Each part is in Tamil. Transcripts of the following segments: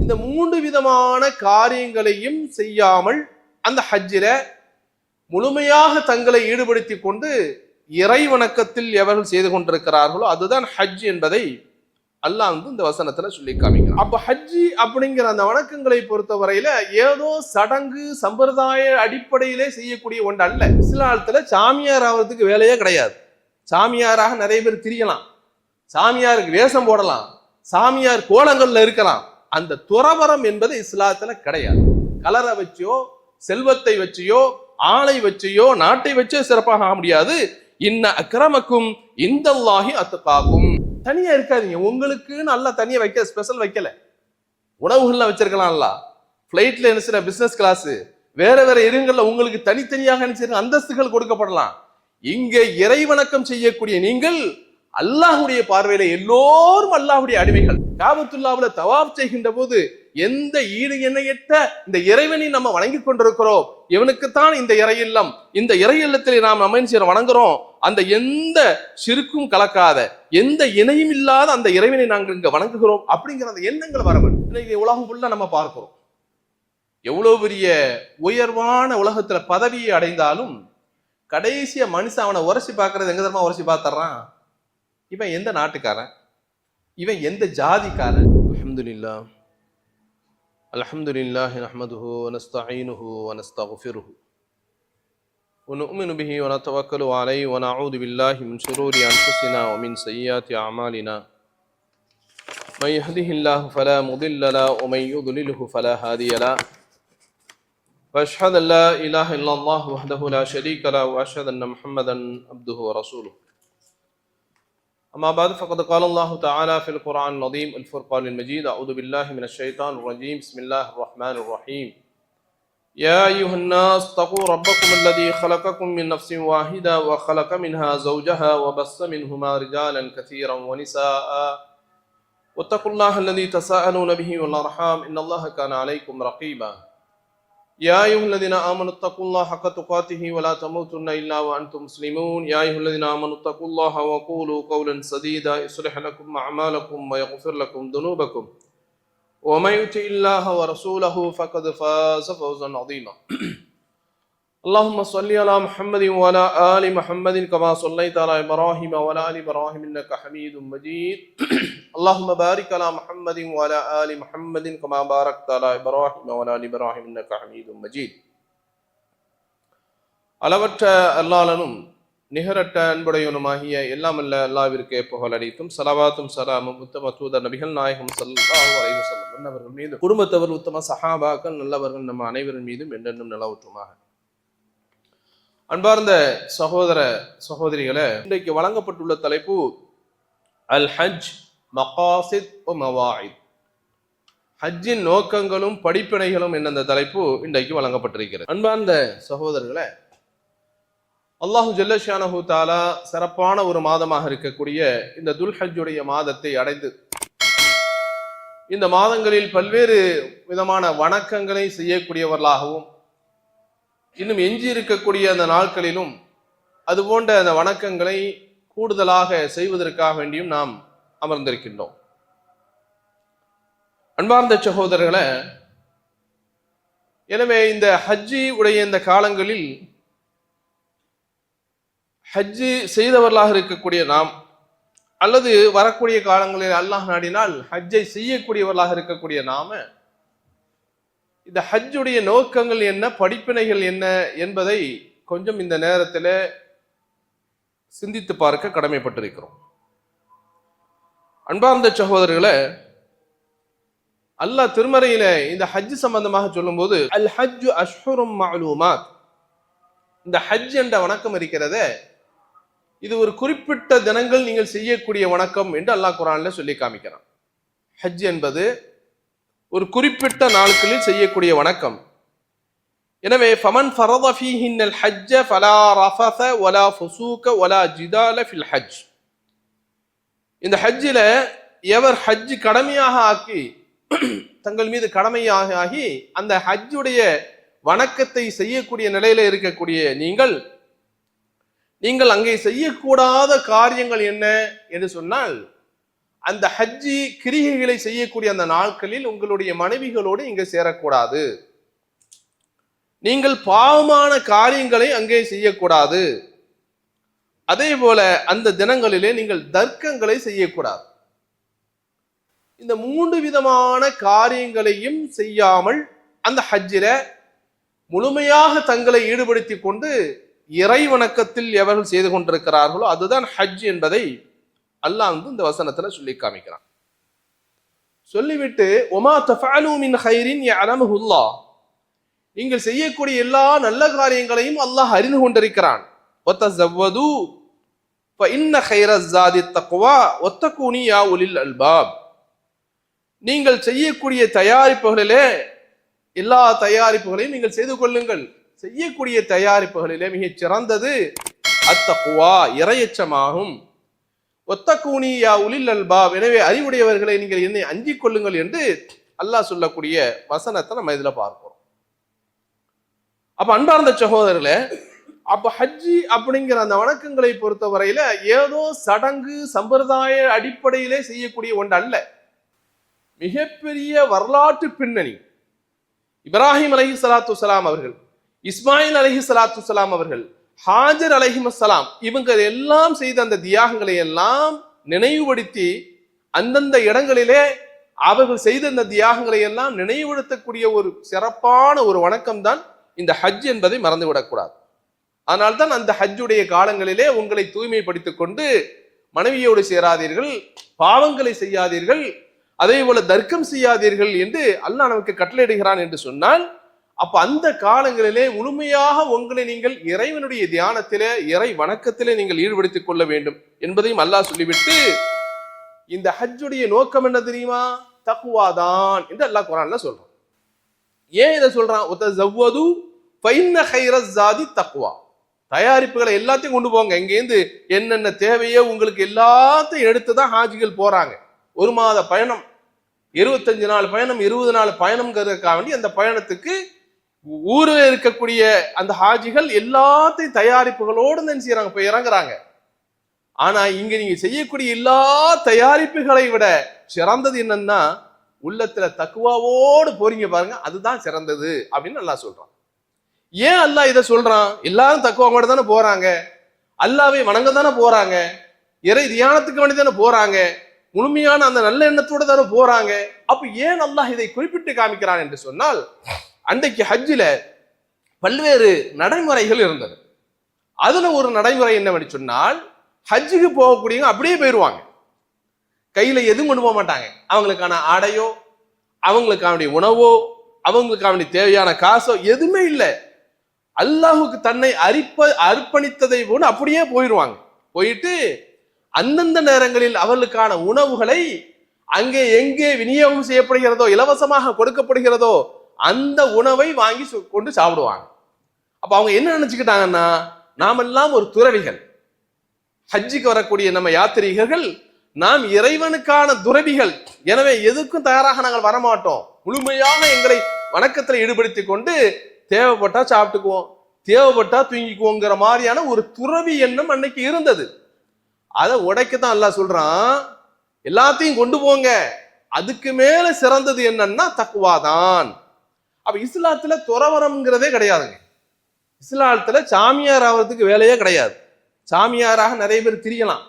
இந்த 3 விதமான காரியங்களையும் செய்யாமல் அந்த ஹஜ்ஜில முழுமையாக தங்களை ஈடுபடுத்தி கொண்டு இறை வணக்கத்தில் எவர்கள் செய்து கொண்டிருக்கிறார்களோ அதுதான் ஹஜ் என்பதை அல்லாஹ் இந்த வசனத்துல சொல்லி காமிக்கிறான். அப்ப ஹஜ்ஜி அப்படிங்கிற அந்த வணக்கங்களை பொறுத்தவரையில ஏதோ சடங்கு சம்பிரதாய அடிப்படையிலே செய்யக்கூடிய ஒன்று அல்ல. இஸ்லாத்துல சாமியார் ஆகிறதுக்கு வேலையே கிடையாது. சாமியாராக நிறைய பேர் திரியலாம், சாமியாருக்கு வேஷம் போடலாம், சாமியார் கோலங்கள்ல இருக்கலாம். அந்த துறவரம் என்பது இஸ்லாத்துல கிடையாது. கலரை வச்சோ செல்வத்தை வச்சியோ ஆளை வச்சியோ நாட்டை வச்சோ சிறப்பாக ஆக முடியாது. இன்ன அக்ரமக்கும் இந்தல்லாஹி அத்காக்கும். தனியா இருக்காதீங்க. உங்களுக்குன்னு அல்ல தனியா வைக்க ஸ்பெஷல் வைக்கல. உணவுகள்ல வச்சிருக்கலாம், பிளைட்ல என்ன பிசினஸ் கிளாஸ் வேற வேற இடங்கள்ல உங்களுக்கு தனித்தனியாக நினைச்சிருக்க அந்தஸ்துகள் கொடுக்கப்படலாம். இங்க இறை வணக்கம் செய்யக்கூடிய நீங்கள் அல்லாஹுடைய பார்வையில எல்லோரும் அல்லாஹுடைய அடிமைகள். காபத்துல்லாவுல தவாப் செய்கின்ற போது எந்த ஈடு எண்ணையற்ற இந்த இறைவனை நம்ம வணங்கி கொண்டிருக்கிறோம். இவனுக்குத்தான் இந்த இறை இல்லம், இந்த இறை இல்லத்தில் நாம் அமைச்சு வணங்குறோம். அந்த எந்த சிறுக்கும் கலக்காத எந்த இணையும் இல்லாத அந்த இறைவனை நாங்கள் இங்க வணங்குகிறோம் அப்படிங்கிற அந்த எண்ணங்கள் வர வேண்டும். இன்னைக்கு உலகம் ஃபுல்லா நம்ம பார்க்கிறோம். எவ்வளவு பெரிய உயர்வான உலகத்துல பதவியை அடைந்தாலும் கடைசிய மனுஷன் அவனை உரசி பார்க்கறது எங்க தெரியுமா உரசி பார்த்துறான்? இவன் எந்த நாட்டுக்காரன், இவன் எந்த ஜாதிக்காரன். அல்ஹம்துலில்லாஹ் அல்ஹம்துலில்லாஹ் நஹ்மதுஹு வ நஸ்தஈனுஹு வ நஸ்தக்ஃபிருஹு வ நு'மினு பிஹி வ நதவக்கலு அலைஹி வ நஊது பில்லாஹி மின் ஷுரூரி அன்ஃபுஸினா வ மின் ஸய்யிஆத்தி அமாலினா மன் யஹ்திஹில்லாஹு ஃபலா முதில்ல லஹு வ மன் யுضلله ஃபலா ஹாதிய லஹு வ அஷ்ஹது அல்லா இலாஹா இல்லல்லாஹ் வஹ்தஹு லா ஷரீக லஹு வ அஷ்ஹது அன்ன முஹம்மதன் அப்துஹு வ ரசூலுஹு. أما بعد فقد قال الله تعالى في القرآن العظيم الفرقان المجيد أعوذ بالله من الشيطان الرجيم بسم الله الرحمن الرحيم يا أيها الناس اتقوا ربكم الذي خلقكم من نفس واحدة وخلق منها زوجها وبث منهما رجالا كثيرا ونساء واتقوا الله الذي تساءلون به والأرحام إن الله كان عليكم رقيبا يا أيها الذين آمنوا اتقوا الله حق تقاته ولا تموتن إلا وأنتم مسلمون يا أيها الذين آمنوا اتقوا الله وقولوا قولا سديدا يصلح لكم أعمالكم ويغفر لكم ذنوبكم ومن يطع الله ورسوله فقد فاز فوزا عظيما اللهم صل على محمد وعلى آل محمد كما صليت على إبراهيم وعلى آل إبراهيم إنك حميد مجيد اللهم بارك على محمد وعلى آل محمد كما باركت على إبراهيم وعلى آل إبراهيم إنك حميد مجيد. அளவற்ற அல்லாஹ்வும் நிகரற்ற அன்புடையவனுமாகிய எல்லாம் அல்ல அல்லாஹ்விற்கே புகழ் அனைத்தும் ஸலவாத்தும் ஸலாமும் உத்தம தூதர் நபிகள் நாயகம் ஸல்லல்லாஹு அலைஹி வஸல்லம் அன்னவர்கள் மீது குடும்பத்தவர் உத்தம சஹாபாக்கள் நல்லவர்கள் நம்ம அனைவரின் மீதும் என்றென்றும் நிலவட்டுமாக. அன்பார்ந்த சகோதர சகோதரிகளே, இன்றைக்கு வழங்கப்பட்டுள்ள தலைப்பு அல் ஹஜ் மகாசித் வ மவாஇத். ஹஜ்ஜின் நோக்கங்களும் படிப்பினைகளும் என்ற தலைப்பு இன்றைக்கு வழங்கப்பட்டிருக்கிறது. அன்பார்ந்த சகோதரர்களே, அல்லாஹு ஜல்ல ஷானஹு தஆலா சிறப்பான ஒரு மாதமாக இருக்கக்கூடிய இந்த துல்ஹஜ்ஜுடைய மாதத்தை அடைந்து இந்த மாதங்களில் பல்வேறு விதமான வணக்கங்களை செய்யக்கூடியவர்களாகவும் இன்னும் எஞ்சி இருக்கக்கூடிய அந்த நாட்களிலும் அதுபோன்ற அந்த வணக்கங்களை கூடுதலாக செய்வதற்காக வேண்டியும் நாம் அமர்ந்திருக்கின்றோம். அன்பார்ந்த சகோதரர்களே, எனவே இந்த ஹஜ்ஜி உடைய இந்த காலங்களில் ஹஜ்ஜி செய்தவர்களாக இருக்கக்கூடிய நாம் அல்லது வரக்கூடிய காலங்களில் அல்லாஹ் நாடினால் ஹஜ்ஜை செய்யக்கூடியவர்களாக இருக்கக்கூடிய நாம இந்த ஹஜ்ஜுடைய நோக்கங்கள் என்ன, படிப்பினைகள் என்ன என்பதை கொஞ்சம் இந்த நேரத்தில் சிந்தித்து பார்க்க கடமைப்பட்டிருக்கிறோம். அன்பார்ந்த சகோதரர்களே, அல்லாஹ் திருமறையில இந்த ஹஜ் சம்பந்தமாக சொல்லும் போது அல் ஹஜ்ஜு அஷ்ஹுரும் மஅலூமாத், இந்த ஹஜ் என்ற வணக்கம் இருக்கிறதே இது ஒரு குறிப்பிட்ட தினங்கள் நீங்கள் செய்யக்கூடிய வணக்கம் என்று அல்லாஹ் குர்ஆன்ல சொல்லி காமிக்கிறான். ஹஜ் என்பது ஒரு குறிப்பிட்ட நாட்களில் செய்யக்கூடிய வணக்கம். எனவே ஃபமன் ஃபரத ஃபீஹின்னல் ஹஜ்ஜ ஃபலா ரஃபஸ வலா ஃபுசூக வலா ஜிதால ஃபில் ஹஜ். இந்த ஹஜ்ஜில எவர் ஹஜ் கடமையாக ஆக்கி தங்கள் மீது கடமையாக ஆகி அந்த ஹஜ்ஜுடைய வணக்கத்தை செய்யக்கூடிய நிலையில இருக்கக்கூடிய நீங்கள் அங்கே செய்யக்கூடாத காரியங்கள் என்ன என்று சொன்னால் அந்த ஹஜ்ஜி கிரிகைகளை செய்யக்கூடிய அந்த நாட்களில் உங்களுடைய மனைவிகளோடு இங்க சேரக்கூடாது. நீங்கள் பாவமான காரியங்களை அங்கே செய்யக்கூடாது. அதே போல அந்த தினங்களிலே நீங்கள் தர்க்கங்களை செய்யக்கூடாது. இந்த 3 விதமான காரியங்களையும் செய்யாமல் அந்த ஹஜ்ஜில முழுமையாக தங்களை ஈடுபடுத்தி கொண்டு இறை வணக்கத்தில் எவர்கள் செய்து கொண்டிருக்கிறார்களோ அதுதான் ஹஜ் என்பதை அல்லாஹ் இந்த வசனத்துல சொல்லி காமிக்கிறான். சொல்லிவிட்டு ஒமா தஃஅலூ மின் கைரின் யஅலமுஹுல்லாஹ், நீங்கள் செய்யக்கூடிய எல்லா நல்ல காரியங்களையும் அல்லாஹ் அறிந்து கொண்டிருக்கிறான். வதஸவ்வது ஃபஇன்ன கைரஸ் ஸாதி தக்வா வத்தகூனி யா உலில் அல்பாப், நீங்கள் செய்யக்கூடிய தயாரிப்புகளிலே எல்லா தயாரிப்புகளையும் நீங்கள் செய்து கொள்ளுங்கள். செய்யக்கூடிய தயாரிப்புகளிலே மிகச் சிறந்தது அத்தக்வா, இறையச்சமாகும். ஒத்தகூனி யா உலில் அல்பாப், எனவே அறிவுடையவர்களை நீங்கள் என்னை அஞ்சிக் கொள்ளுங்கள் என்று அல்லாஹ் சொல்லக்கூடிய வசனத்தை நம்ம இதுல பார்க்கிறோம். அப்ப அன்பார்ந்த சகோதரர்களே, அப்ப ஹஜ்ஜி அப்படிங்கிற அந்த வணக்கங்களை பொறுத்தவரையில ஏதோ சடங்கு சம்பிரதாய அடிப்படையிலே செய்யக்கூடிய ஒன்று அல்ல. மிகப்பெரிய வரலாற்று பின்னணி. இப்ராஹிம் அலைஹிஸ்ஸலாத்து வஸ்ஸலாம் அவர்கள், இஸ்மாயில் அலைஹிஸ்ஸலாத்து வஸ்ஸலாம் அவர்கள், ஹாஜர் அலைஹிஸ்ஸலாம், இவங்க எல்லாம் செய்த அந்த தியாகங்களை எல்லாம் நினைவுபடுத்தி அந்தந்த இடங்களிலே அவர்கள் செய்த அந்த தியாகங்களை எல்லாம் நினைவுபடுத்தக்கூடிய ஒரு சிறப்பான ஒரு வணக்கம் தான் இந்த ஹஜ் என்பதை மறந்துவிடக்கூடாது. அதனால்தான் அந்த ஹஜ்ஜுடைய காலங்களிலே உங்களை தூய்மைப்படுத்திக் கொண்டு மனைவியோடு சேராதீர்கள், பாவங்களை செய்யாதீர்கள், அதே போல தர்க்கம் செய்யாதீர்கள் என்று அல்லாஹ் நமக்கு கட்டளையிடுகிறான் என்று சொன்னால், அப்ப அந்த காலங்களிலே முழுமையாக உங்களை நீங்கள் இறைவனுடைய தியானத்திலே இறை வணக்கத்திலே நீங்கள் ஈடுபடுத்திக் கொள்ள வேண்டும் என்பதையும் அல்லாஹ் சொல்லிவிட்டு, இந்த ஹஜ்ஜுடைய நோக்கம் என்ன தெரியுமா? தக்வாதான் என்று அல்லாஹ் குர்ஆன்ல சொல்றான். ஏன் இதை சொல்றான்? வதஸவ்வது ஃபஇன்ன கைரஸ் ஸாதி தக்வா, தயாரிப்புகளை எல்லாத்தையும் கொண்டு போங்க. இங்கேருந்து என்னென்ன தேவையோ உங்களுக்கு எல்லாத்தையும் எடுத்துதான் ஹாஜிகள் போறாங்க. 1 மாத பயணம், 25 நாள் பயணம், 20 நாள் பயணம்ங்கிறதுக்காக வேண்டி அந்த பயணத்துக்கு ஊரில் இருக்கக்கூடிய அந்த ஹாஜிகள் எல்லாத்தையும் தயாரிப்புகளோடு தான் செய்யறாங்க, போய் இறங்குறாங்க. ஆனா இங்க நீங்க செய்யக்கூடிய எல்லா தயாரிப்புகளை விட சிறந்தது என்னன்னா, உள்ளத்துல தக்குவாவோடு போறீங்க பாருங்க, அதுதான் சிறந்தது அப்படின்னு அல்லாஹ் சொல்றான். ஏன் அல்லாஹ் இதை சொல்றான்? எல்லாரும் தக்குவாவோட தானே போறாங்க, அல்லாஹ்வை வணங்க தானே போறாங்க, இறை தியானத்துக்கு வேண்டி தானே போறாங்க, முழுமையான அந்த நல்ல எண்ணத்தோட தானே போறாங்க. அப்ப ஏன் அல்லாஹ் இதை குறிப்பிட்டு காமிக்கிறான் என்று சொன்னால், அன்றைக்கு ஹஜ்ஜில பல்வேறு நடைமுறைகள் இருந்தது. அதுல ஒரு நடைமுறை என்னவென்று சொன்னால், ஹஜ்ஜுக்கு போகக்கூடியவங்க அப்படியே போயிடுவாங்க, கையில எதுவும் கொண்டு போக மாட்டாங்க. அவங்களுக்கான ஆடையோ, அவங்களுக்கான உணவோ, அவங்களுக்கான தேவையான காசோ எதுவுமே இல்லை. அல்லாஹுக்கு தன்னை அர்ப்பணித்ததை போல அப்படியே போயிடுவாங்க. போயிட்டு அந்தந்த நேரங்களில் அவர்களுக்கான உணவுகளை அங்கே எங்கே விநியோகம் செய்யப்படுகிறதோ, இலவசமாக கொடுக்கப்படுகிறதோ அந்த உணவை வாங்கி கொண்டு சாப்பிடுவாங்க. அப்ப அவங்க என்ன நினைச்சுக்கிட்டாங்கன்னா, நாமெல்லாம் ஒரு துறவிகள், ஹஜ்ஜுக்கு வரக்கூடிய நம்ம யாத்திரிகர்கள் நாம் இறைவனுக்கான துறவிகள், எனவே எதுக்கும் தயாராக நாங்கள் வரமாட்டோம், முழுமையாக எங்களை வணக்கத்தில் ஈடுபடுத்தி கொண்டு தேவைப்பட்டா சாப்பிட்டுக்குவோம், தேவைப்பட்டா தூங்கிக்குவோங்கிற மாதிரியான ஒரு துறவி எண்ணம் அன்னைக்கு இருந்தது. அதை உடைக்கத்தான் அல்லாஹ் சொல்றான், எல்லாத்தையும் கொண்டு போங்க, அதுக்கு மேல சிறந்தது என்னன்னா தக்வாதான். அப்ப இஸ்லாத்துல துறவரம்ங்கிறதே கிடையாதுங்க. இஸ்லாத்துல சாமியார் ஆகிறதுக்கு வேலையே கிடையாது. சாமியாராக நிறைய பேர் திரியலாம்,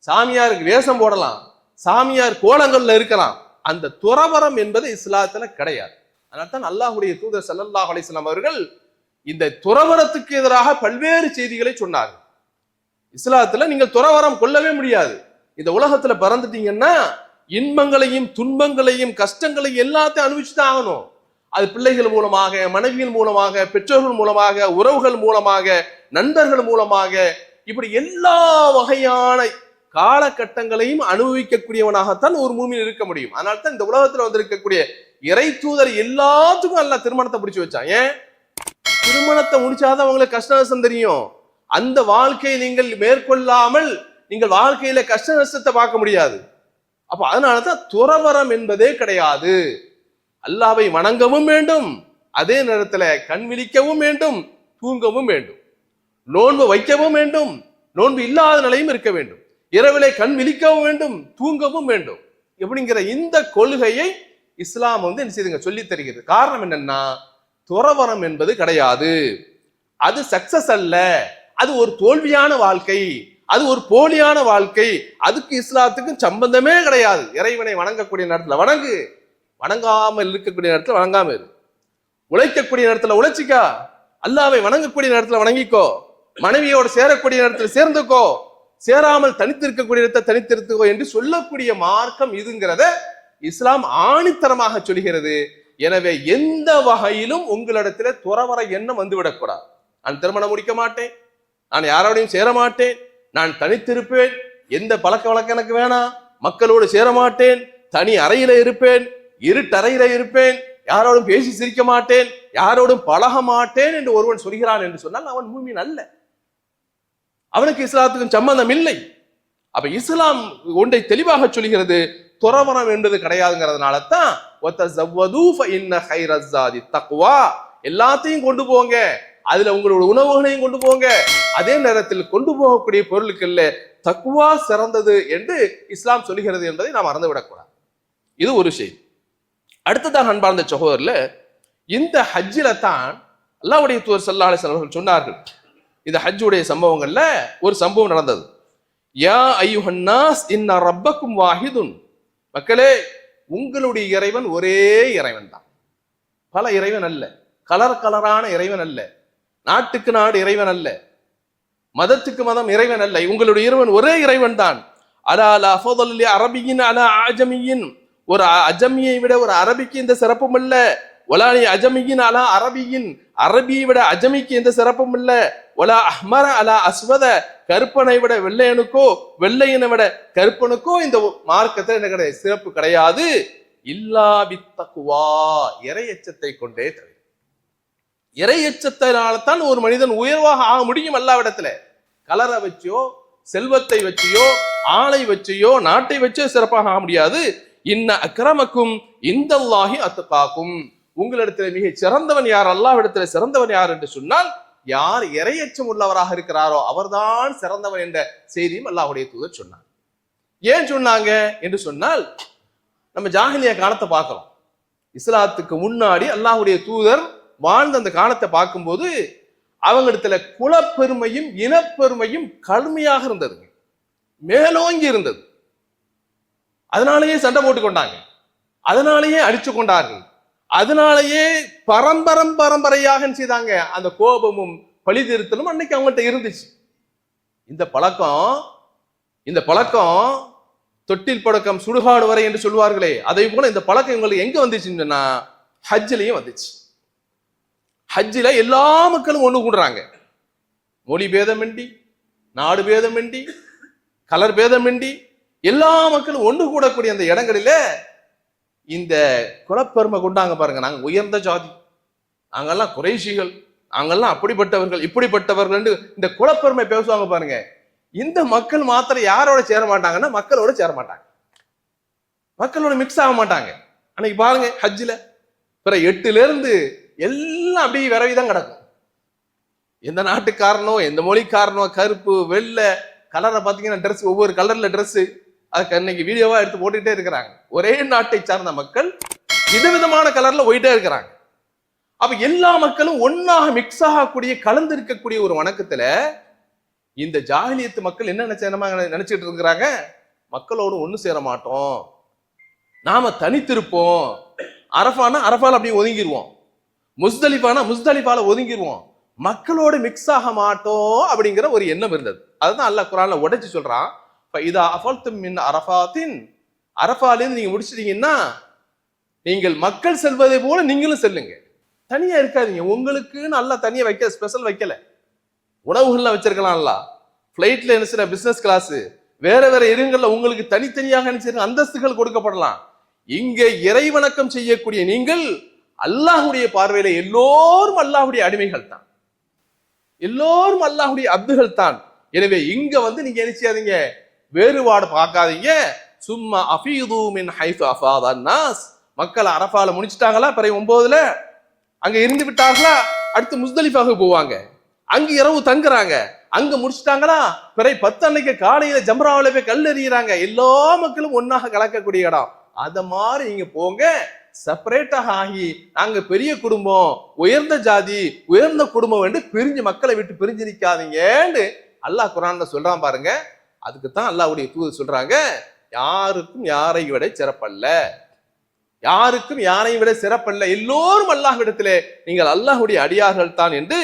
சாமியாருக்கு வேஷம் போடலாம், சாமியார் கோலங்கள்ல இருக்கலாம். அந்த துறவரம் என்பது இஸ்லாத்துல கிடையாது. அதனால்தான் அல்லாஹ்வுடைய தூதர் ஸல்லல்லாஹு அலைஹி வஸல்லம் அவர்கள் இந்த துறவரத்துக்கு எதிராக பல்வேறு செய்திகளை சொன்னார்கள். இஸ்லாத்துல நீங்கள் துறவரம் கொள்ளவே முடியாது. இந்த உலகத்துல பிறந்துட்டீங்கன்னா இன்பங்களையும் துன்பங்களையும் கஷ்டங்களையும் எல்லாத்தையும் அனுபவிச்சுதான் ஆகணும். அது பிள்ளைகள் மூலமாக, மனைவிகள் மூலமாக, பெற்றோர்கள் மூலமாக, உறவுகள் மூலமாக, நண்பர்கள் மூலமாக, இப்படி எல்லா வகையான காலகட்டங்களையும் அனுபவிக்கக்கூடியவனாகத்தான் ஒரு மூமின் இருக்க முடியும். அதனால்தான் இந்த உலகத்துல வந்திருக்கக்கூடிய இறை தூதர் எல்லாத்துக்கும் எல்லாம் திருமணத்தை பிடிச்சு வச்சான். ஏன்? திருமணத்தை முடிச்சாதான் அவங்களுக்கு கஷ்ட நஷ்டம் தெரியும். அந்த வாழ்க்கையை நீங்கள் மேற்கொள்ளாமல் நீங்கள் வாழ்க்கையில கஷ்ட நஷ்டத்தை பார்க்க முடியாது. அப்ப அதனாலதான் துறவரம் என்பதே கிடையாது. அல்லாஹ்வை வணங்கவும் வேண்டும், அதே நேரத்துல கண் விழிக்கவும் வேண்டும், தூங்கவும் வேண்டும், நோன்பு வைக்கவும் வேண்டும், நோன்பு இல்லாத நிலையும் இருக்க வேண்டும். இரவிலே கண் விழிக்கவும் வேண்டும், தூங்கவும் வேண்டும். எப்படிங்கிற இந்த கொள்கையை இஸ்லாம் வந்து என்ன செய்யுங்க சொல்லி தருகிறது. காரணம் என்னன்னா, துறவரம் என்பது கிடையாது, அது சக்சஸ் அல்ல, அது ஒரு தோல்வியான வாழ்க்கை, அது ஒரு போலியான வாழ்க்கை. அதுக்கு இஸ்லாத்துக்கும் சம்பந்தமே கிடையாது. இறைவனை வணங்கக்கூடிய நேரத்துல வணங்கு, வணங்காமல் இருக்கக்கூடிய நேரத்துல வணங்காம இரு. உழைக்கக்கூடிய நேரத்துல உழைச்சிக்கா, அல்லாவை வணங்கக்கூடிய நேரத்துல வணங்கிக்கோ, மனைவியோடு சேரக்கூடிய நேரத்துல சேர்ந்துக்கோ, சேராமல் தனித்திருக்கக்கூடிய இடத்தை தனித்திருத்துக்கோ என்று சொல்லக்கூடிய மார்க்கம் இதுங்கிறத இஸ்லாம் ஆணித்தரமாக சொல்கிறது. எனவே எந்த வகையிலும் உங்களிடத்துல துறவர எண்ணம் வந்துவிடக்கூடாது. நான் திருமணம் முடிக்க மாட்டேன், நான் யாரோடையும் சேர மாட்டேன், நான் தனித்திருப்பேன், எந்த பழக்க வழக்கம் எனக்கு வேணாம், மக்களோடு சேர மாட்டேன், தனி அறையில இருப்பேன், இருட்டறையில இருப்பேன், யாரோடும் பேசி சிரிக்க மாட்டேன், யாரோடும் பழக மாட்டேன் என்று ஒருவன் சொல்கிறான் என்று சொன்னால் அவன் மூமின் அல்ல, அவனுக்கு இஸ்லாத்துக்கும் சம்பந்தம் இல்லை. அப்ப இஸ்லாம் ஒன்றை தெளிவாக சொல்கிறது, துறவரம் என்பது கிடையாதுங்கிறதுனால தான் எல்லாத்தையும் கொண்டு போங்க, அதுல உங்களோட உணவுகளையும் கொண்டு போங்க, அதே நேரத்தில் கொண்டு போகக்கூடிய பொருளுக்குள்ள தக்குவா சிறந்தது என்று இஸ்லாம் சொல்லுகிறது என்பதை நாம் மறந்து விடக்கூடாது. இது ஒரு செய்தி. அடுத்ததாக அன்பார்ந்த சகோதரர்ல, இந்த ஹஜ்ஜில தான் அல்லாஹ்வுடைய தூதர் ஸல்லல்லாஹு அலைஹி வஸல்லம் சொன்னார்கள். இந்த ஹஜ்ஜுடைய சம்பவங்கள்ல ஒரு சம்பவம் நடந்தது. யா அய்யுஹன் நாஸ் இன்ன ரப்பக்கும் வாஹிதுன், மக்களே உங்களுடைய இறைவன் ஒரே இறைவன் தான், பல இறைவன் அல்ல, கலர் கலரான இறைவன் அல்ல, நாட்டுக்கு நாடு இறைவன் அல்ல, மதத்துக்கு மதம் இறைவன் அல்ல, உங்களுடைய இறைவன் ஒரே இறைவன் தான். அலா லா ஃபதல் லி அரபியின் அலா அஜமியின், ஒரு அஜமியை விட ஒரு அரபிக்கு எந்த சிறப்பும் இல்ல, வலானி அஜமியின் அலா அரபியின், அரபியை விட அஜமிக்கு எந்த சிறப்பும் இல்ல, வலா அஹ்மர அலா அஸ்வத, கருப்பனை விட வெள்ளையனுக்கோ வெள்ளையனை விட கருப்பனுக்கோ இந்த மார்க்கத்தில் என்ன கிடையாது, சிறப்பு கிடையாது. இல்லா பித்தக்குவா, இறையச்சத்தை கொண்டே தவிர. இறையச்சத்தினால்தான் ஒரு மனிதன் உயர்வாக ஆக முடியும். அல்லாவிடத்துல கலரை வச்சோ செல்வத்தை வச்சியோ ஆளை வச்சியோ நாட்டை வச்சோ சிறப்பாக ஆக முடியாது. இன்ன அக்ரமக்கும் இந்தல்லாஹி அத்காக்கும், உங்களிடத்துல மிக சிறந்தவன் யார், அல்லாஹ்விடத்துல சிறந்தவன் யார் என்று சொன்னால் யார் இறையச்சம் உள்ளவராக இருக்கிறாரோ அவர்தான் சிறந்தவன் என்ற செய்தியும் அல்லாஹ்வுடைய தூதர் சொன்னார். ஏன் சொன்னாங்க என்று சொன்னால், நம்ம ஜாஹிலியா காலத்தை பார்க்கிறோம். இஸ்லாத்துக்கு முன்னாடி அல்லாஹ்வுடைய தூதர் வாழ்ந்த அந்த காலத்தை பார்க்கும்போது அவங்களிடத்துல குலப்பெருமையும் இனப்பெருமையும் கடுமையாக இருந்ததுங்க, மேலோங்கி இருந்தது. அதனாலேயே சண்டை போட்டு கொண்டாங்க, அதனாலேயே அடிச்சு கொண்டார்கள், அதனாலேயே பரம்பரையாக செய்தாங்க. அந்த கோபமும் பழி திருத்தலும் அன்னைக்கு அவங்கள்ட்ட இருந்துச்சு. இந்த பழக்கம் தொட்டில் பழக்கம் சுடுகாடு வரை என்று சொல்வார்களே, அதை போல இந்த பழக்கம் இவங்களுக்கு எங்க வந்துச்சுன்னா ஹஜ்ஜிலையும் வந்துச்சு. ஹஜ்ஜில எல்லா மக்களும் ஒண்ணு கூடுறாங்க, மொழி பேதமின்றி, நாடு பேதமின்றி, கலர் பேதமின்றி எல்லா மக்களும் ஒன்று கூடக்கூடிய அந்த இடங்களில இந்த குலப்பெருமை கொண்டாங்க பாருங்க. நாங்க உயர்ந்த ஜாதி, நாங்கெல்லாம் குறைஷிகள், நாங்கெல்லாம் அப்படிப்பட்டவர்கள் இப்படிப்பட்டவர்கள் என்று இந்த குலப்பெருமை பேசுவாங்க பாருங்க. இந்த மக்கள் மாத்திரம் யாரோட சேர மாட்டாங்கன்னா மக்களோட சேர மாட்டாங்க, மக்களோட மிக்ஸ் ஆக மாட்டாங்க. அன்னைக்கு பாருங்க ஹஜ்ஜில பிற 8ல இருந்து எல்லாம் அப்படியே விரவிதான் கிடக்கும். எந்த நாட்டுக்காரனோ எந்த மொழிக்காரனோ கருப்பு வெள்ளை கலரை பார்த்தீங்கன்னா ட்ரெஸ் ஒவ்வொரு கலர்ல ட்ரெஸ், அதுக்கு அன்னைக்கு வீடியோவா எடுத்து போட்டுக்கிட்டே இருக்கிறாங்க. ஒரே நாட்டை சார்ந்த மக்கள் விதவிதமான கலர்ல போயிட்டே இருக்கிறாங்க. அப்ப எல்லா மக்களும் ஒன்னாக மிக்ஸ் ஆகக்கூடிய கலந்து இருக்கக்கூடிய ஒரு வணக்கத்துல இந்த ஜாஹிலியத்து மக்கள் என்ன நினைச்சிட்டு இருக்கிறாங்க, மக்களோடு ஒண்ணு சேர மாட்டோம், நாம தனித்திருப்போம், அரஃபானா அரஃபால அப்படியே ஒதுங்கிடுவோம், முஸ்தலிஃபானா முஸ்தலிஃபால ஒதுங்கிடுவோம், மக்களோடு மிக்ஸ் ஆக மாட்டோம் அப்படிங்கிற ஒரு எண்ணம் இருந்தது. அதுதான் அல்லாஹ் குர்ஆன்ல உடைச்சு சொல்றான், இதா அஃபல்தும் மின் அரஃபாத்தின், அரஃபாலிருந்து நீங்க முடிச்சிட்டீங்கன்னா நீங்கள் மக்கள் செல்வதை போல நீங்களும் செல்லுங்க, தனியா இருக்காதீங்க. உங்களுக்குன்னு அல்லாஹ் தனியா வைக்க ஸ்பெஷல் வைக்கல, உணவுகள்லாம் வச்சிருக்கலாம்ல, ஃபிளைட்ல என்ன பிசினஸ் கிளாஸ் வேற வேற இடங்கள்ல உங்களுக்கு தனித்தனியாக என்ன அந்தஸ்துகள் கொடுக்கப்படலாம். இங்க இறை வணக்கம் செய்யக்கூடிய நீங்கள் அல்லாஹ்வுடைய பார்வையில எல்லோரும் அல்லாஹ்வுடைய அடிமைகள் தான், எல்லோரும் அல்லாஹ்வுடைய அப்துகள் தான். எனவே இங்க நீங்க என்ன செய்யாதீங்க, வேறுபாடு பார்க்காதீங்க. சும்மா அஃபீது மின் ஹைது அஃபாதன் நாஸ், மக்கள் அரஃபால முடிச்சிட்டாங்களா, பிறகு 9ல அங்க இருந்து விட்டார்களா, அடுத்து முஸ்தலிஃபாவுக்கு போவாங்க, அங்க இரவு தங்குறாங்க. அங்க முடிச்சுட்டாங்களா, பிறை 10 அன்னைக்கு காலையில ஜம்ராவில போய் கல் எறிகிறாங்க. எல்லா மக்களும் ஒன்னாக கலக்கக்கூடிய இடம். அத மாதிரி நீங்க போங்க, செப்பரேட்டாக ஆகி நாங்க பெரிய குடும்பம், உயர்ந்த ஜாதி, உயர்ந்த குடும்பம் என்று பிரிஞ்சு மக்களை விட்டு பிரிஞ்சு நிக்காதீங்கன்னு அல்லாஹ் குர்ஆன்ல சொல்றான் பாருங்க. அதுக்குத்தான் அல்லாஹ்வுடைய தூதர் சொல்றாங்க, யாருக்கும் யாரை விட சிறப்பல்ல, யாருக்கும் யாரையும் விட சிறப்பல்ல, எல்லோரும் அல்லாஹ்விடத்திலே நீங்கள் அல்லாஹ்வுடைய அடியார்கள் தான் என்று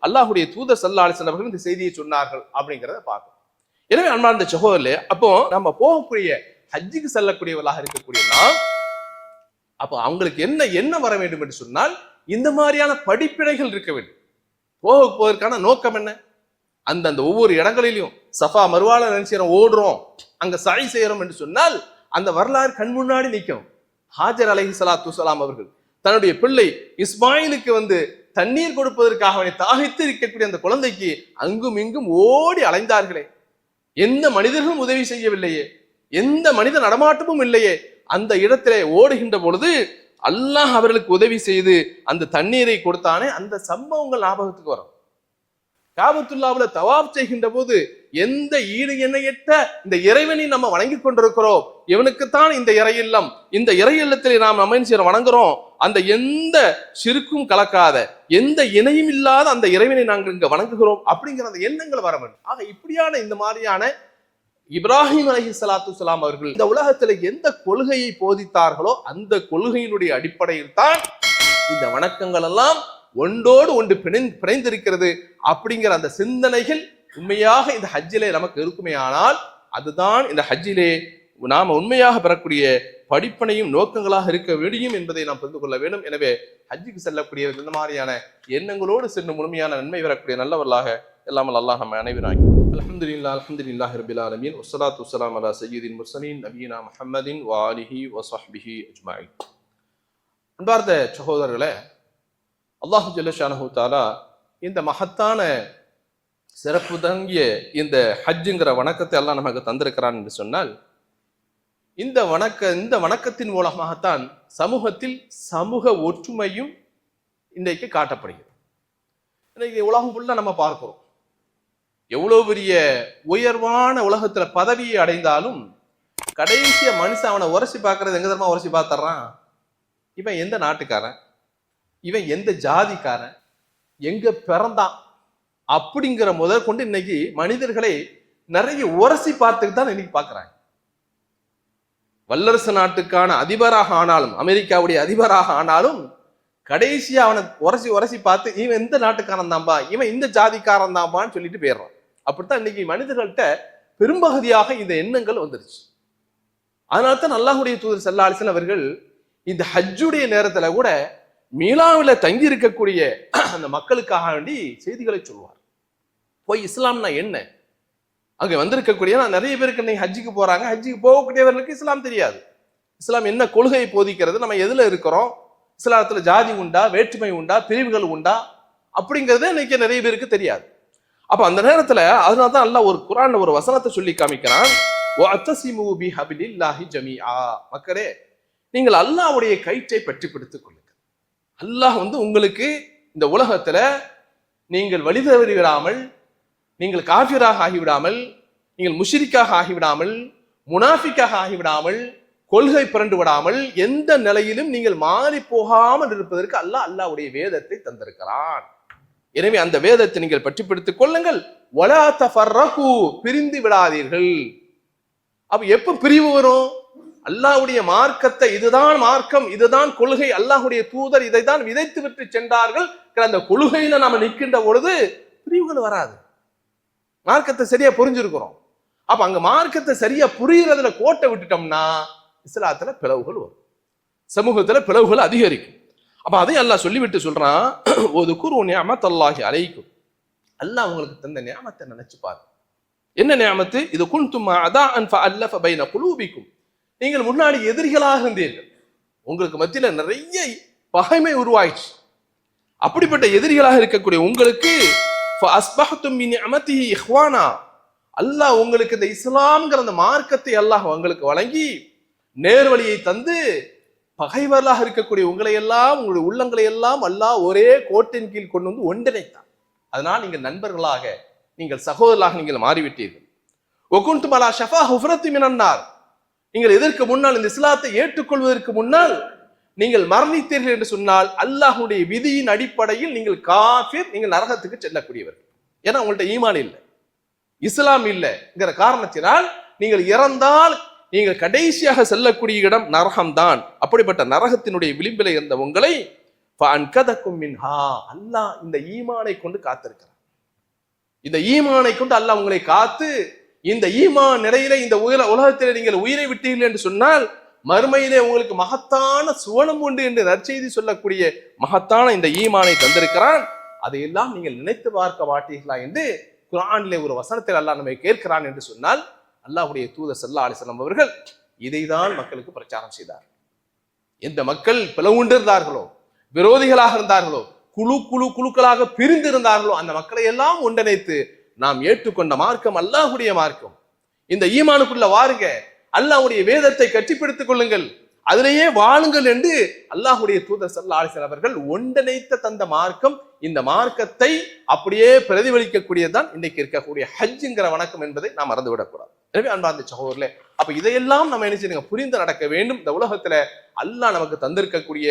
அல்லாஹ்வுடைய தூதர் ஸல்லல்லாஹு அலைஹி வஸல்லம் அவர்கள் இந்த செய்தியை சொன்னார்கள் அப்படிங்கிறத பார்க்கணும். எனவே அன்பார்ந்த சகோதரர்களே, அப்போ நம்ம போகக்கூடிய ஹஜ்ஜுக்கு செல்லக்கூடியவர்களாக இருக்கக்கூடிய நாம், அப்போ அவங்களுக்கு என்ன வர வேண்டும் என்று சொன்னால், இந்த மாதிரியான படிப்பினைகள் இருக்க வேண்டும். போவதற்கான நோக்கம் என்ன? அந்த ஒவ்வொரு இடங்களிலும் சஃபா மர்வால நினைச்சிரோம், ஓடுறோம், அங்க சாய் செய்யறோம் என்று சொன்னால் அந்த வரலாறு கண் முன்னாடி நிற்கும். ஹாஜர் அலைஹிஸ்ஸலாத்து வஸ்ஸலாம் அவர்கள் தன்னுடைய பிள்ளை இஸ்மாயிலுக்கு தண்ணீர் கொடுப்பதற்காக அவனை தாகித்து இருக்கக்கூடிய அந்த குழந்தைக்கு அங்கும் இங்கும் ஓடி அலைந்தார்களே, எந்த மனிதர்களும் உதவி செய்யவில்லையே, எந்த மனித நடமாட்டமும் இல்லையே, அந்த இடத்திலே ஓடுகின்ற பொழுது அல்லாஹ் அவர்களுக்கு உதவி செய்து அந்த தண்ணீரை கொடுத்தானே, அந்த சம்பவங்கள் ஞாபகத்துக்கு வரும். காபத்துல்லாவுல தவாப் செய்கின்ற போது எந்த ஈடு எண்ணையற்ற இந்த இறைவனை நம்ம வணங்கி கொண்டிருக்கிறோம், இவனுக்குத்தான் இந்த இறை இல்லம், இந்த இறை இல்லத்திலே நாம் நம்ம வணங்குறோம், அந்த எந்த சிறுக்கும் கலக்காத எந்த இணையும் இல்லாத அந்த இறைவனை நாங்கள் இங்க வணங்குகிறோம் அப்படிங்கிற அந்த எண்ணங்கள் வர வேண்டும். ஆக இப்படியான இந்த மாதிரியான இப்ராஹிம் அலைஹிஸ்ஸலாத்து வஸ்ஸலாம் அவர்கள் இந்த உலகத்துல எந்த கொள்கையை போதித்தார்களோ அந்த கொள்கையினுடைய அடிப்படையில் தான் இந்த வணக்கங்கள் எல்லாம் ஒன்றோடு ஒன்று பிணைந்திருக்கிறது. அப்படிங்கிற அந்த சிந்தனைகள் உண்மையாக இந்த ஹஜ்ஜிலே நமக்கு இருக்குமே ஆனால், அதுதான் இந்த ஹஜ்ஜிலே நாம உண்மையாக பெறக்கூடிய படிப்பனையும் நோக்கங்களாக இருக்க முடியும் என்பதை நாம் புரிந்து கொள்ள வேண்டும். எனவே ஹஜ்ஜுக்கு செல்லக்கூடிய இந்த மாதிரியான எண்ணங்களோடு சென்று முழுமையான நன்மை பெறக்கூடிய நல்லவர்களாக எல்லாம் அல்லாஹ் நம்ம அனைவரும். அல்ஹம்துலில்லாஹி ரப்பில் ஆலமீன் வஸ்ஸலாத்து வஸ்ஸலாமு அலா சய்யிதில் முர்ஸலீன் நபியினா முஹம்மதின் வ ஆலிஹி வ ஸஹ்பிஹி அஜ்மஈன். அன்பார்ந்த சகோதரர்களே, அல்லாஹ் ஜல்ல ஷானஹு தஆலா இந்த மகத்தான சிறப்பு தங்கிய இந்த ஹஜ்ஜுங்கிற வணக்கத்தை எல்லாம் நமக்கு தந்திருக்கிறான் என்று சொன்னால், இந்த வணக்கத்தின் மூலமாகத்தான் சமூகத்தில் சமூக ஒற்றுமையும் இன்றைக்கு காட்டப்படுகிறது. இன்னைக்கு உலகம் ஃபுல்லா நம்ம பார்க்கிறோம், எவ்வளவு பெரிய உயர்வான உலகத்துல பதவியை அடைந்தாலும் கடைசிய மனுஷன் அவனை உரசி பார்க்கறது எங்க தரமா உரசி பார்த்துறான், இவன் எந்த நாட்டுக்காரன், இவன் எந்த ஜாதிக்காரன், எங்க பிறந்தான் அப்படிங்கிற முதற்கொண்டு இன்னைக்கு மனிதர்களை நிறைய உரசி பார்த்துட்டு தான் இன்னைக்கு பார்க்கிறாங்க. வல்லரசு நாட்டுக்கான அதிபராக ஆனாலும், அமெரிக்காவுடைய அதிபராக ஆனாலும் கடைசியா அவனை உரசி பார்த்து இவன் எந்த நாட்டுக்காரன் தான்பா, இவன் இந்த ஜாதிக்காரன் தான்பான்னு சொல்லிட்டு போயிடுறான். அப்படித்தான் இன்னைக்கு மனிதர்கள்ட்ட பெரும்பகுதியாக இந்த எண்ணங்கள் வந்துருச்சு. அதனால்தான் அல்லாஹ்வுடைய தூதர் ஸல்லல்லாஹு அலைஹி வஸல்லம் அவர்கள் இந்த ஹஜ்ஜுடைய நேரத்துல கூட மீனாவில தங்கி இருக்கக்கூடிய அந்த மக்களுக்காக வேண்டி செய்திகளை சொல்வார். போய் இஸ்லாம்னா என்ன, அங்க வந்திருக்கக்கூடிய நிறைய பேருக்கு இன்னைக்கு ஹஜ்ஜுக்கு போறாங்க, ஹஜ்ஜுக்கு போகக்கூடியவர்களுக்கு இஸ்லாம் தெரியாது. இஸ்லாம் என்ன கொள்கையை போதிக்கிறது, நம்ம எதுல இருக்கிறோம், இஸ்லாத்துல ஜாதி உண்டா, வேற்றுமை உண்டா, பிரிவுகள் உண்டா அப்படிங்கிறது இன்னைக்கு நிறைய பேருக்கு தெரியாது. அப்ப அந்த நேரத்துல அதனால்தான் அல்லாஹ் ஒரு குர்ஆன்ல ஒரு வசனத்தை சொல்லி காமிக்கிறான், வஅத்தஸிமு பிஹபிலில்லாஹி ஜமீஆ, மக்களே நீங்கள் அல்லாஹ்வுடைய கயிற்றை பற்றி பிடித்துக் கொள்ளுங்கள். அல்லாஹ் உங்களுக்கு இந்த உலகத்துல நீங்கள் வழி தவறி விடாமல், நீங்கள் காஃபிராக ஆகிவிடாமல், நீங்கள் முஷ்ரிக்காக ஆகிவிடாமல், முனாஃபிக்காக ஆகிவிடாமல், கொள்கை பிறண்டு விடாமல், எந்த நிலையிலும் நீங்கள் மாறி போகாமல் இருப்பதற்கு அல்லாஹ்வுடைய வேதத்தை தந்திருக்கிறான். எனவே அந்த வேதத்தை நீங்கள் பற்றி பிடித்துக் கொள்ளுங்கள். வலா தஃபர்ரகு, பிரிந்து விடாதீர்கள். அப்ப எப்ப பிரிவு வரும்? அல்லாஹ்வுடைய மார்க்கத்தை, இதுதான் மார்க்கம், இதுதான் கொள்கை, அல்லாஹ்வுடைய தூதர் இதை தான் விதைத்து விட்டு சென்றார்கள், அந்த கொள்கையில நாம நிற்கின்ற பொழுது பிரிவுகள் வராது. மார்க்கத்தை சரியா புரிஞ்சிருக்கிறோம். அப்ப அங்க மார்க்கத்தை சரியா புரியுறதுல கோட்டை விட்டுட்டோம்னா இஸ்லாத்துல பிளவுகள் வரும், சமூகத்துல பிளவுகள் அதிகரிக்கும். அப்ப அதை அல்லாஹ் சொல்லிவிட்டு சொல்றான், ஒதுக்குரு நிஅமத்தல்லாஹி அலைக்கும், அல்லாஹ் உங்களுக்கு தந்த நிஅமத்தை நினைச்சு பாரு. என்ன நிஅமத்து? இது குன்தும் அதான் ஃபஅல்லஃப பைன குலூபிக்கும், நீங்கள் முன்னாடி எதிரிகளாக இருந்தீர்கள், உங்களுக்கு மத்தியில நிறைய பகைமை உருவாயிடுச்சு. அப்படிப்பட்ட எதிரிகளாக இருக்கக்கூடிய உங்களுக்கு அல்லாஹ் உங்களுக்கு இந்த இஸ்லாம்ங்கிற அந்த மார்க்கத்தை அல்லாஹ் உங்களுக்கு வழங்கி நேர்வழியை தந்து பகைவர்களாக இருக்கக்கூடிய உங்களை எல்லாம், உங்களுடைய உள்ளங்களை எல்லாம் அல்லாஹ் ஒரே கோட்டின் கீழ் கொண்டு வந்து ஒன்றிணைத்தான். அதனால் நீங்கள் நண்பர்களாக, நீங்கள் சகோதரர்களாக நீங்கள் மாறிவிட்டீர்கள். ஒகுந்தும் அலா ஷஃபா ஹுஃப்ரத்தி மினன்னார், நீங்கள் இதற்கு முன்னால் இந்த இஸ்லாத்தை ஏற்றுக்கொள்வதற்கு முன்னால் நீங்கள் மரணித்தீர்கள் என்று சொன்னால் அல்லாஹ்வுடைய விதியின் அடிப்படையில் நீங்கள் காஃபிர், நீங்கள் நரகத்துக்கு செல்லக்கூடியவர்கள். ஏன்னா உங்கள்ட்ட ஈமான் இல்லை, இஸ்லாம் இல்லைங்கிற காரணத்தினால் நீங்கள் இறந்தால் நீங்கள் கடைசியாக செல்லக்கூடிய இடம் நரகம்தான். அப்படிப்பட்ட நரகத்தினுடைய விளிம்பில் இருந்த உங்களை அல்லாஹ் இந்த ஈமானை கொண்டு காத்திருக்கிறார். இந்த ஈமானை கொண்டு அல்லாஹ் உங்களை காத்து, இந்த ஈமான் நிலையில இந்த உலகத்திலே நீங்கள் உயிரை விட்டீர்கள் என்று சொன்னால் மறுமையிலே உங்களுக்கு மகத்தான சுவனம் உண்டு என்று நற்செய்தி சொல்லக்கூடிய மகத்தான இந்த ஈமானை தந்திருக்கிறான். அதையெல்லாம் நீங்கள் நினைத்து பார்க்க மாட்டீர்களா என்று குர்ஆனிலே ஒரு வசனத்தில் அல்லாஹ் நம்மை கேட்கிறான் என்று சொன்னால், அல்லாஹ்வுடைய தூதர் ஸல்லல்லாஹு அலைஹி வஸல்லம் அவர்கள் இதைதான் மக்களுக்கு பிரச்சாரம் செய்தார். எந்த மக்கள் பிளவுண்டிருந்தார்களோ, விரோதிகளாக இருந்தார்களோ, குழுக்களாக பிரிந்திருந்தார்களோ, அந்த மக்களை எல்லாம் ஒன்றிணைத்து நாம் ஏற்றுக்கொண்ட மார்க்கம் அல்லாஹ்வுடைய மார்க்கம். இந்த ஈமானுக்குள்ள வாருங்க, அல்லாஹ்வுடைய வேதத்தை கட்டிப்பிடித்துக் கொள்ளுங்கள், அதிலேயே வாழுங்கள் என்று அல்லாஹ்வுடைய தூதர் ஸல்லல்லாஹு அலைஹி வஸல்லம் அவர்கள் ஒன்றிணைத்த தந்த மார்க்கம். இந்த மார்க்கத்தை அப்படியே பிரதிபலிக்கக்கூடியதுதான் இன்னைக்கு இருக்கக்கூடிய ஹஜ்ஜுங்கிற வணக்கம் என்பதை நாம் மறந்துவிடக்கூடாது. எனவே அன்பார்ந்த சகோதரர்களே, அப்ப இதையெல்லாம் நம்ம என்ன செய்யணும், புரிந்து நடக்க வேண்டும். இந்த உலகத்துல அல்லாஹ் நமக்கு தந்திருக்கக்கூடிய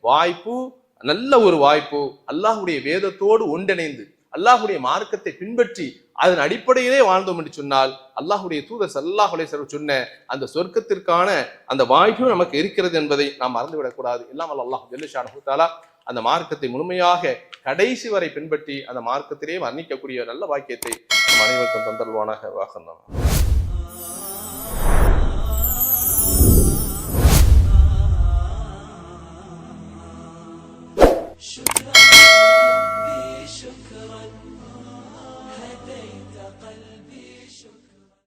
வாய்ப்பு நல்ல ஒரு வாய்ப்பு. அல்லாஹ்வுடைய வேதத்தோடு ஒன்றிணைந்து அல்லாஹ்வுடைய மார்க்கத்தை பின்பற்றி அதன் அடிப்படையிலே வாழ்ந்தோம் என்று சொன்னால் அல்லாஹ்வுடைய தூதர் ஸல்லல்லாஹு அலைஹி வஸல்லம் சொன்ன அந்த சொர்க்கத்திற்கான அந்த வாய்ப்பு நமக்கு இருக்கிறது என்பதை நாம் மறந்துவிடக்கூடாது. எல்லாம் அல்லாஹ் ஜல்ல ஷானஹு தஆலா அந்த மார்க்கத்தை முழுமையாக கடைசி வரை பின்பற்றி அந்த மார்க்கத்திலே வர்ணிக்கக்கூடிய நல்ல வாக்கியத்தை நம் அனைவருக்கும் தந்தல்வானாக. வாகனம் شكرا هديت قلبي